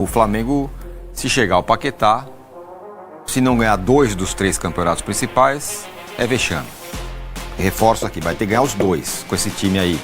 O Flamengo, se chegar ao Paquetá, se não ganhar 2 dos 3 campeonatos principais, é vexame. Reforço aqui, vai ter que ganhar os 2 com esse time aí.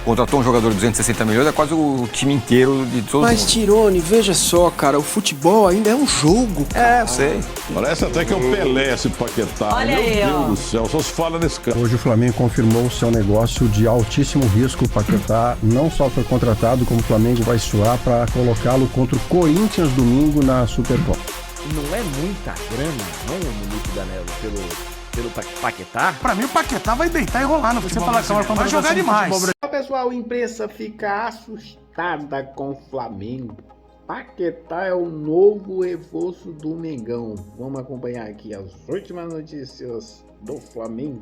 Contratou um jogador de 260 milhões, é quase o time inteiro de todo mundo. Mas, Tirone, veja só, cara, o futebol ainda é um jogo, cara. Eu sei. Parece até que é o Pelé esse Paquetá. Olha Meu aí, Deus ó. do céu, só se fala nesse cara. Hoje o Flamengo confirmou o seu negócio de altíssimo risco. O Paquetá não só foi contratado, como o Flamengo vai suar para colocá-lo contra o Corinthians domingo na Supercopa. Não é muita grana, não, Monique Danello, pelo Paquetá? Pra mim, o Paquetá vai deitar e rolar no futebol brasileiro. Vai jogar demais. Pessoal, a imprensa fica assustada com o Flamengo. Paquetá é o novo reforço do Mengão. Vamos acompanhar aqui as últimas notícias do Flamengo.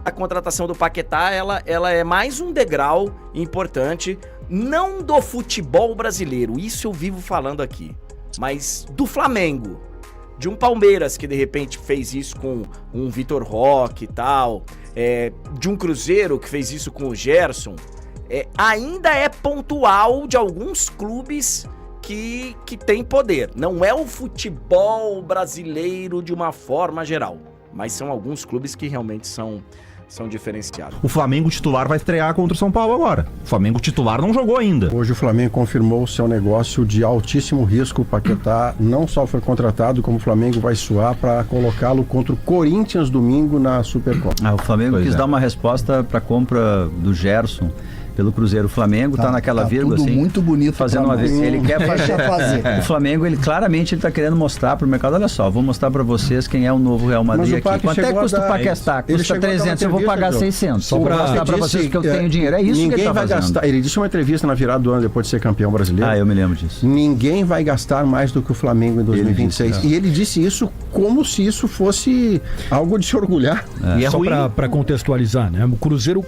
A contratação do Paquetá, ela é mais um degrau importante, não do futebol brasileiro, isso eu vivo falando aqui, mas do Flamengo. De um Palmeiras que de repente fez isso com um Vitor Roque e tal, de um Cruzeiro que fez isso com o Gerson, ainda é pontual de alguns clubes que tem poder. Não é o futebol brasileiro de uma forma geral, mas são alguns clubes que realmente são diferenciados. O Flamengo titular vai estrear contra o São Paulo agora. O Flamengo titular não jogou ainda. Hoje o Flamengo confirmou o seu negócio de altíssimo risco. O Paquetá não só foi contratado, como o Flamengo vai suar para colocá-lo contra o Corinthians domingo na Supercopa. O Flamengo quis dar uma resposta para a compra do Gerson pelo Cruzeiro. O Flamengo tá naquela vírgula tudo assim, muito bonito fazendo uma vez. Ele quer fazer. O Flamengo, ele claramente tá querendo mostrar pro mercado, olha só, vou mostrar para vocês quem é o novo Real Madrid aqui. Quanto é que custa o Paquetá? Custa 300, eu vou pagar 600. Só para mostrar para vocês que eu tenho dinheiro. É isso que ele tá vai fazendo. gastar. Ele disse uma entrevista na virada do ano depois de ser campeão brasileiro. Eu me lembro disso. Ninguém vai gastar mais do que o Flamengo em 2026. E ele disse isso como se isso fosse algo de se orgulhar. E só para contextualizar, né? O Cruzeiro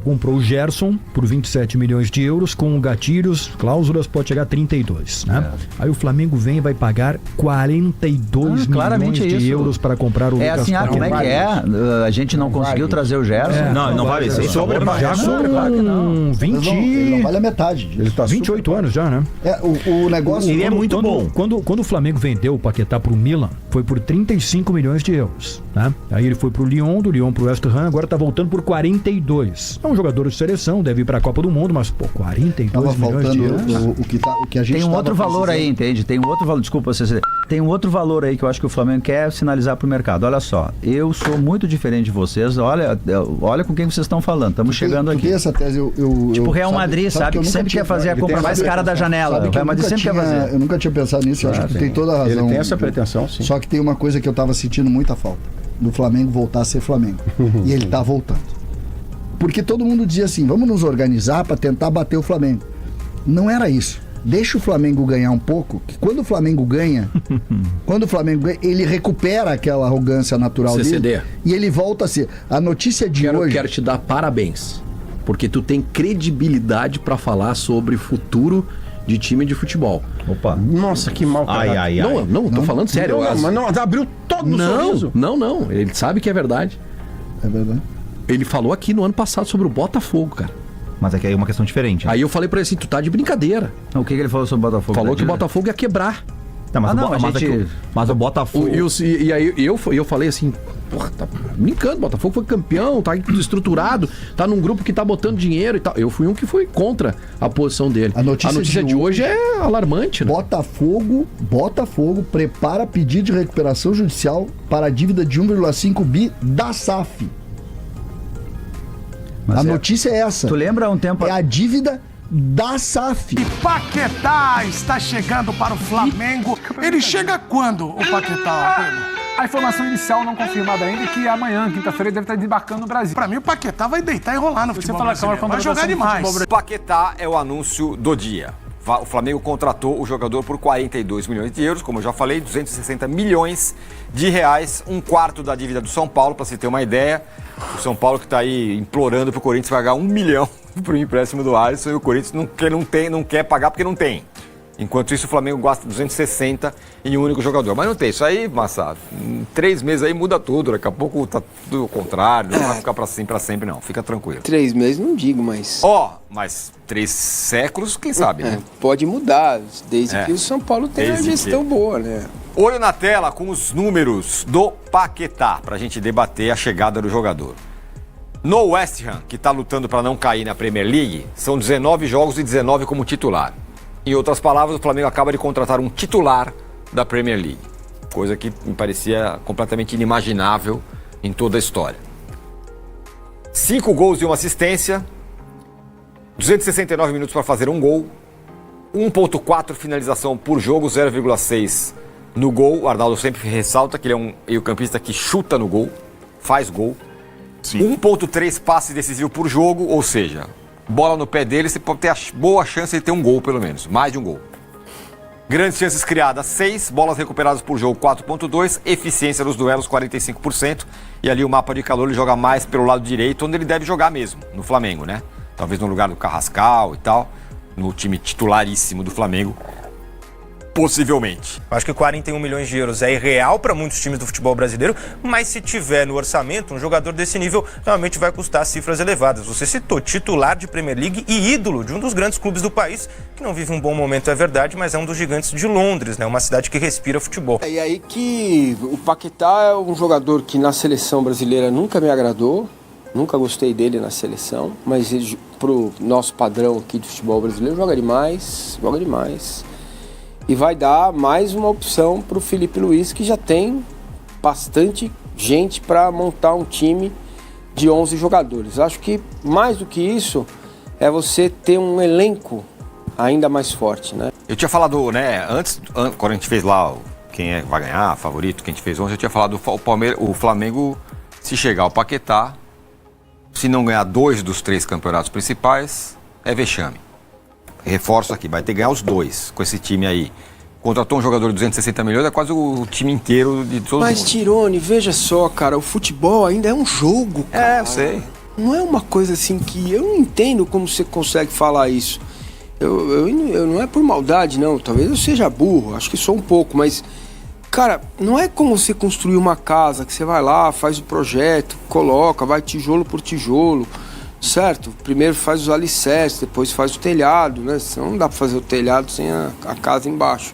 comprou o Gerson por 27 milhões de euros, com gatilhos, cláusulas, pode chegar a 32, né? Aí o Flamengo vem e vai pagar 42 milhões de euros para comprar o Lucas Paquetá. Como é que é? A gente não conseguiu trazer o Gerson? Não vale isso. Já com 20... Ele não vale a metade. Ele tá 28 anos já, né? O negócio... Ele é muito bom. Quando o Flamengo vendeu o Paquetá pro Milan, foi por 35 milhões de euros, né? Aí ele foi pro Lyon, do Lyon pro West Ham, agora tá voltando por 42. É um jogador de seleção, deve ir pra Copa do Mundo, mas, 42 milhões de euros. O que a gente tem um outro valor aí, entende? Tem um outro valor, desculpa, CC. Tem um outro valor aí que eu acho que o Flamengo quer sinalizar pro mercado. Olha só, eu sou muito diferente de vocês, olha com quem vocês estão falando, estamos chegando aqui. Essa tese, tipo o Real Madrid, sabe? Que sempre quer fazer a compra mais cara da janela. O Real Madrid sempre quer fazer. Eu nunca tinha pensado nisso, eu acho que tu tem toda a razão. Ele tem essa pretensão, sim. Só que tem uma coisa que eu tava sentindo muita falta, do Flamengo voltar a ser Flamengo. E ele tá voltando. Porque todo mundo dizia assim, vamos nos organizar para tentar bater o Flamengo. Não era isso. Deixa o Flamengo ganhar um pouco, que quando o Flamengo ganha, ele recupera aquela arrogância natural dele e ele volta a ser. A notícia de hoje... Quero te dar parabéns, porque tu tem credibilidade para falar sobre futuro de time de futebol. Opa. Nossa, que mal. Não, tô falando sério. Mas não, abriu todo o sorriso. Não. Ele sabe que é verdade. É verdade. Ele falou aqui no ano passado sobre o Botafogo, cara. Mas é que aí é uma questão diferente. Aí eu falei pra ele assim, tu tá de brincadeira. O que ele falou sobre o Botafogo? Falou que o Botafogo ia quebrar. Tá, mas o Botafogo... E aí eu falei assim, porra, tá brincando, o Botafogo foi campeão, tá tudo estruturado, tá num grupo que tá botando dinheiro e tal. Eu fui um que foi contra a posição dele. A notícia de hoje é alarmante, né? Botafogo prepara pedido de recuperação judicial para a dívida de 1,5 bi da SAF. A notícia é essa. Tu lembra um tempo... É a dívida da SAF. E Paquetá está chegando para o Flamengo. Ele chega quando, o Paquetá, Pedro? A informação inicial não confirmada ainda é que amanhã, quinta-feira, ele deve estar desembarcando no Brasil. Pra mim, o Paquetá vai deitar e rolar no futebol brasileiro. Vai jogar demais. Paquetá é o anúncio do dia. O Flamengo contratou o jogador por 42 milhões de euros, como eu já falei, 260 milhões de reais, um quarto da dívida do São Paulo, para se ter uma ideia. O São Paulo que está aí implorando para o Corinthians pagar 1 milhão para o empréstimo do Alisson, e o Corinthians não quer pagar porque não tem. Enquanto isso, o Flamengo gasta 260 em um único jogador. Mas não tem isso aí, Massa. Em 3 meses aí muda tudo. Daqui a pouco tá tudo ao contrário. Não vai ficar pra sempre, não. Fica tranquilo. 3 meses não digo, mas... Mas 3 séculos, quem sabe, né? Pode mudar, desde que o São Paulo tenha uma gestão boa, né? Olho na tela com os números do Paquetá, pra gente debater a chegada do jogador. No West Ham, que tá lutando pra não cair na Premier League, são 19 jogos e 19 como titular. Em outras palavras, o Flamengo acaba de contratar um titular da Premier League. Coisa que me parecia completamente inimaginável em toda a história. 5 gols e 1 assistência, 269 minutos para fazer um gol, 1.4 finalização por jogo, 0,6 no gol. O Arnaldo sempre ressalta que ele é um meio-campista que chuta no gol, faz gol. 1.3 passe decisivo por jogo, ou seja, bola no pé dele, você pode ter a boa chance de ter um gol, pelo menos. Mais de um gol. Grandes chances criadas, 6. Bolas recuperadas por jogo, 4.2. Eficiência nos duelos, 45%. E ali o mapa de calor, ele joga mais pelo lado direito, onde ele deve jogar mesmo, no Flamengo, né? Talvez no lugar do Carrascal e tal. No time titularíssimo do Flamengo. Possivelmente. Acho que 41 milhões de euros é irreal para muitos times do futebol brasileiro, mas se tiver no orçamento, um jogador desse nível realmente vai custar cifras elevadas. Você citou titular de Premier League e ídolo de um dos grandes clubes do país, que não vive um bom momento, é verdade, mas é um dos gigantes de Londres, né? Uma cidade que respira futebol. E aí que o Paquetá é um jogador que na seleção brasileira nunca me agradou, nunca gostei dele na seleção, mas ele, pro nosso padrão aqui de futebol brasileiro, joga demais. E vai dar mais uma opção para o Felipe Luiz, que já tem bastante gente para montar um time de 11 jogadores. Acho que mais do que isso é você ter um elenco ainda mais forte, né? Eu tinha falado, né, antes quando a gente fez lá quem vai ganhar, favorito, que a gente fez ontem, eu tinha falado o Flamengo, se chegar ao Paquetá, se não ganhar 2 dos 3 campeonatos principais, é vexame. Reforço aqui, vai ter que ganhar os 2 com esse time aí. Contratou um jogador de 260 milhões, é quase o time inteiro de todo mundo. Mas, Tirone, veja só, cara, o futebol ainda é um jogo, cara. Eu sei. Não é uma coisa assim que... Eu não entendo como você consegue falar isso. Eu não é por maldade, não. Talvez eu seja burro, acho que sou um pouco, mas... Cara, não é como você construir uma casa, que você vai lá, faz o projeto, coloca, vai tijolo por tijolo... Certo? Primeiro faz os alicerces, depois faz o telhado, né? Senão não dá pra fazer o telhado sem a casa embaixo.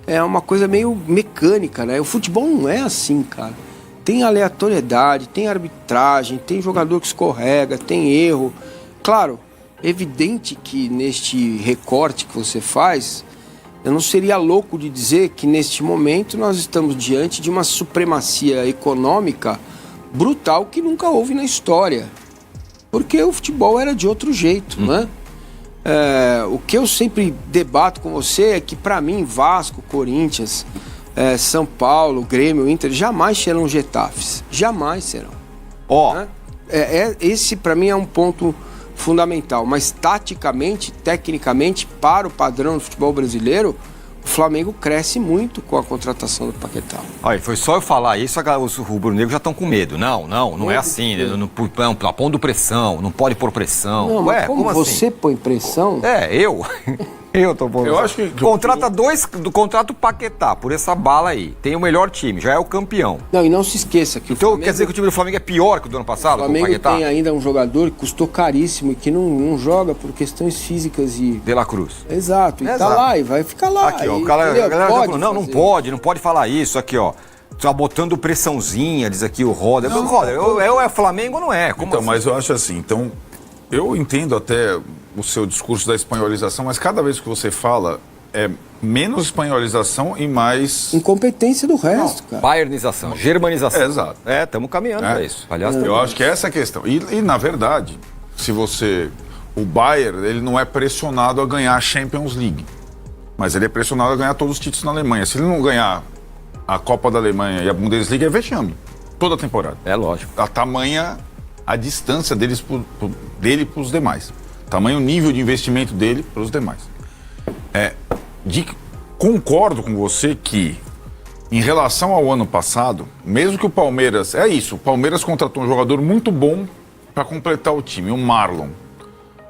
É uma coisa meio mecânica, né? O futebol não é assim, cara. Tem aleatoriedade, tem arbitragem, tem jogador que escorrega, tem erro. Claro, evidente que neste recorte que você faz, eu não seria louco de dizer que neste momento nós estamos diante de uma supremacia econômica brutal que nunca houve na história. Porque o futebol era de outro jeito, né? O que eu sempre debato com você é que, para mim, Vasco, Corinthians, São Paulo, Grêmio, Inter, jamais serão Getafes. Jamais serão. Né? Esse, para mim, é um ponto fundamental. Mas, taticamente, tecnicamente, para o padrão do futebol brasileiro, o Flamengo cresce muito com a contratação do Paquetá. Olha, foi só eu falar isso, os rubro-negros já estão com medo. Não é assim. Não pondo pressão, não pode pôr pressão. Não, mas como você assim? Põe pressão? Eu tô pondo pressão. Eu acho que... Contrata o Paquetá por essa bala aí. Tem o melhor time, já é o campeão. Não, e não se esqueça que então, quer dizer que o time do Flamengo é pior que o do ano passado? O Flamengo tem ainda um jogador que custou caríssimo e que não joga por questões físicas e... De La Cruz. Exato, e tá lá, e vai ficar lá. Aqui, ó, a galera tá falando, não pode falar isso, aqui, ó. Tá botando pressãozinha, diz aqui o Roder. Roder, é Flamengo ou não é? Como então, assim? Mas eu acho assim, então, eu entendo até o seu discurso da espanholização, mas cada vez que você fala, é menos espanholização e mais... incompetência do resto, cara. Bayernização, germanização. Exato. Estamos caminhando para isso. Aliás, eu acho que essa é a questão. E, na verdade, se você... O Bayern, ele não é pressionado a ganhar a Champions League, mas ele é pressionado a ganhar todos os títulos na Alemanha. Se ele não ganhar a Copa da Alemanha e a Bundesliga, é vexame. Toda a temporada. É lógico. A tamanha a distância dele para os demais. Tamanho nível de investimento dele para os demais. Concordo com você que, em relação ao ano passado, mesmo que o Palmeiras... o Palmeiras contratou um jogador muito bom para completar o time, o Marlon.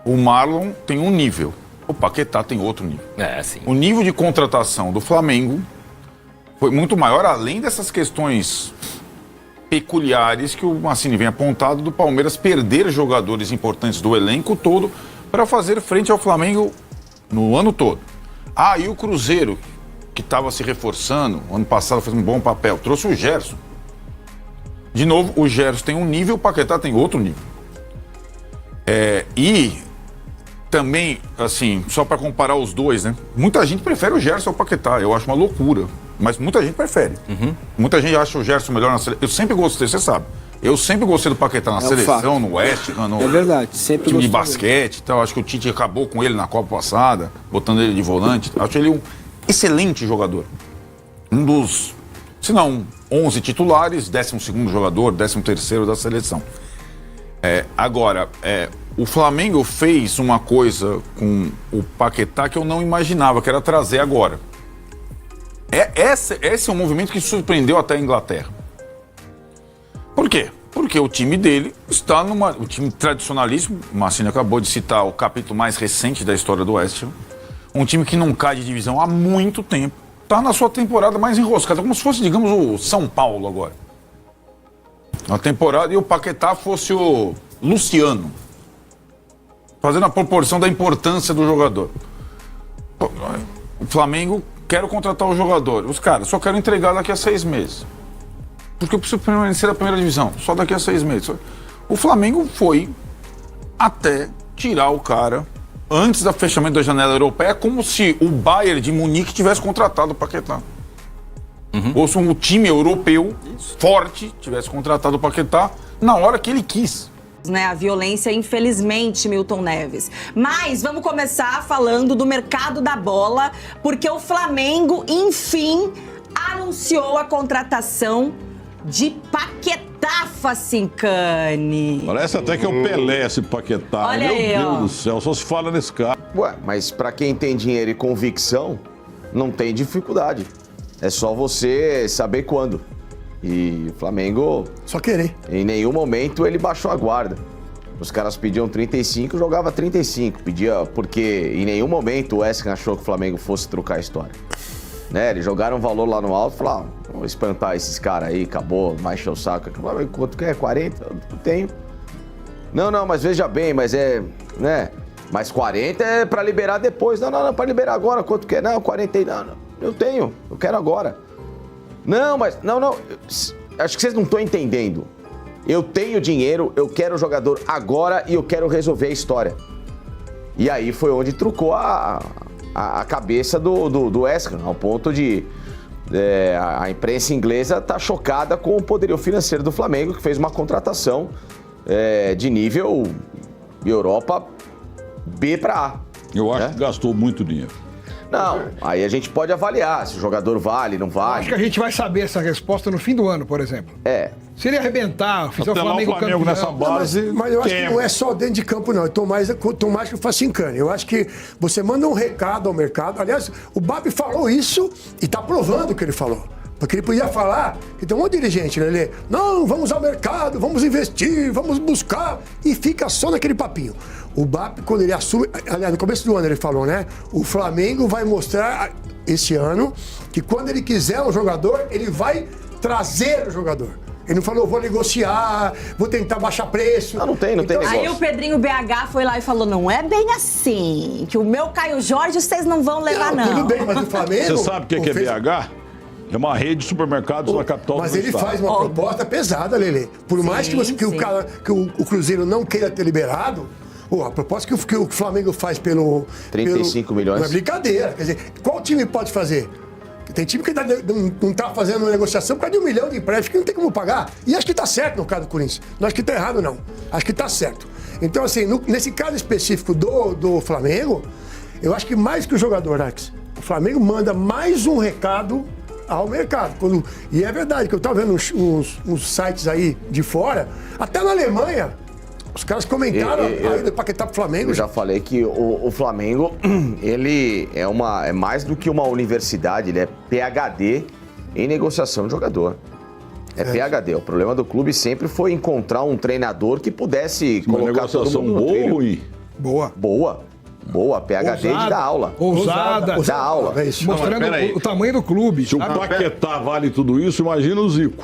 O Marlon tem um nível. O Paquetá tem outro nível. Sim. O nível de contratação do Flamengo foi muito maior, além dessas questões peculiares que o Mancini vem apontado do Palmeiras perder jogadores importantes do elenco todo para fazer frente ao Flamengo no ano todo. E o Cruzeiro, que estava se reforçando, ano passado fez um bom papel, trouxe o Gerson. De novo, o Gerson tem um nível, o Paquetá tem outro nível. E também, assim, só para comparar os dois, né? Muita gente prefere o Gerson ao Paquetá, eu acho uma loucura, mas muita gente prefere. Muita gente acha o Gerson melhor na seleção. Eu sempre gostei, você sabe. Eu sempre gostei do Paquetá na seleção, no Oeste, no é verdade, sempre time de basquete e tal. Acho que o Tite acabou com ele na Copa passada, botando ele de volante. Acho ele um excelente jogador. Um dos, se não, 11 titulares, 12º jogador, 13º da seleção. Agora, o Flamengo fez uma coisa com o Paquetá que eu não imaginava, que era trazer agora. Esse é um movimento que surpreendeu até a Inglaterra. Por quê? Porque o time dele está o time tradicionalíssimo. O Mancini acabou de citar o capítulo mais recente da história do West Ham. Um time que não cai de divisão há muito tempo. Está na sua temporada mais enroscada, como se fosse, digamos, o São Paulo agora. Na temporada, e o Paquetá fosse o Luciano. Fazendo a proporção da importância do jogador. O Flamengo quer contratar o jogador. Os caras só querem entregar daqui a 6 meses. Porque eu preciso permanecer na primeira divisão, só daqui a 6 meses. O Flamengo foi até tirar o cara antes do fechamento da janela europeia, como se o Bayern de Munique tivesse contratado o Paquetá. Ou se um time europeu forte tivesse contratado o Paquetá na hora que ele quis. A violência, infelizmente, Milton Neves. Mas vamos começar falando do mercado da bola, porque o Flamengo, enfim, anunciou a contratação de Paquetá, Facincani. Parece até que é o Pelé esse Paquetá. Olha Meu aí, Deus do céu, só se fala nesse cara. Mas pra quem tem dinheiro e convicção, não tem dificuldade. É só você saber quando. E o Flamengo... Só querer. Em nenhum momento ele baixou a guarda. Os caras pediam 35, jogava 35. Pedia porque em nenhum momento o Wesley achou que o Flamengo fosse trocar a história. Eles jogaram um valor lá no alto e falaram, vamos espantar esses caras aí, acabou, vai encher o saco. Quanto que é? 40? Eu tenho. Não, mas veja bem, mas mas 40 é pra liberar depois. Não, pra liberar agora, quanto que é? Não, 40 não, eu tenho, eu quero agora. Não, acho que vocês não estão entendendo. Eu tenho dinheiro, eu quero o jogador agora e eu quero resolver a história. E aí foi onde trucou a cabeça do West Ham, ao ponto de a imprensa inglesa tá chocada com o poderio financeiro do Flamengo, que fez uma contratação de nível Europa B para A. Eu acho que gastou muito dinheiro. Não, aí a gente pode avaliar se o jogador vale, não vale. Acho que a gente vai saber essa resposta no fim do ano, por exemplo. Se ele arrebentar, fizer o Flamengo campeão... nessa base... Mas eu acho que não é só dentro de campo, não. Eu tô mais que o Facincani. Eu acho que você manda um recado ao mercado. Aliás, o Babi falou isso e tá provando o que ele falou. Porque ele podia falar, que tem um monte de dirigente, né? Não, vamos ao mercado, vamos investir, vamos buscar, e fica só naquele papinho. O BAP, quando ele assume, aliás, no começo do ano ele falou, né? O Flamengo vai mostrar esse ano que quando ele quiser um jogador, ele vai trazer o jogador. Ele não falou, vou negociar, vou tentar baixar preço. Não tem negócio. Aí o Pedrinho BH foi lá e falou, não é bem assim, que o meu Caio Jorge vocês não vão levar, não. Tudo bem, mas o Flamengo... Você sabe o que é BH? É uma rede de supermercados na capital do estado. Mas ele faz uma proposta pesada, Lelê. Por mais que o Cruzeiro não queira ter liberado, a proposta que o Flamengo faz 35 milhões. Não é brincadeira. Quer dizer, qual time pode fazer? Tem time que não está fazendo negociação por causa de 1 milhão de empréstimo que não tem como pagar. E acho que está certo no caso do Corinthians. Não acho que está errado, não. Acho que está certo. Então, assim, nesse caso específico do Flamengo, eu acho que mais que o jogador, Alex, o Flamengo manda mais um recado ao mercado. E é verdade que eu estava vendo uns sites aí de fora, até na Alemanha, os caras comentaram a ida do Paquetá pro Flamengo. Eu já falei que o Flamengo, ele é mais do que uma universidade, ele é PhD em negociação de jogador. PhD. O problema do clube sempre foi encontrar um treinador que pudesse colocar todo mundo no boa ou ruim? Boa. Boa. Boa, PHD de dar aula. Ousada. Da aula. Mostrando o tamanho do clube. Se o Paquetá vale tudo isso, imagina o Zico.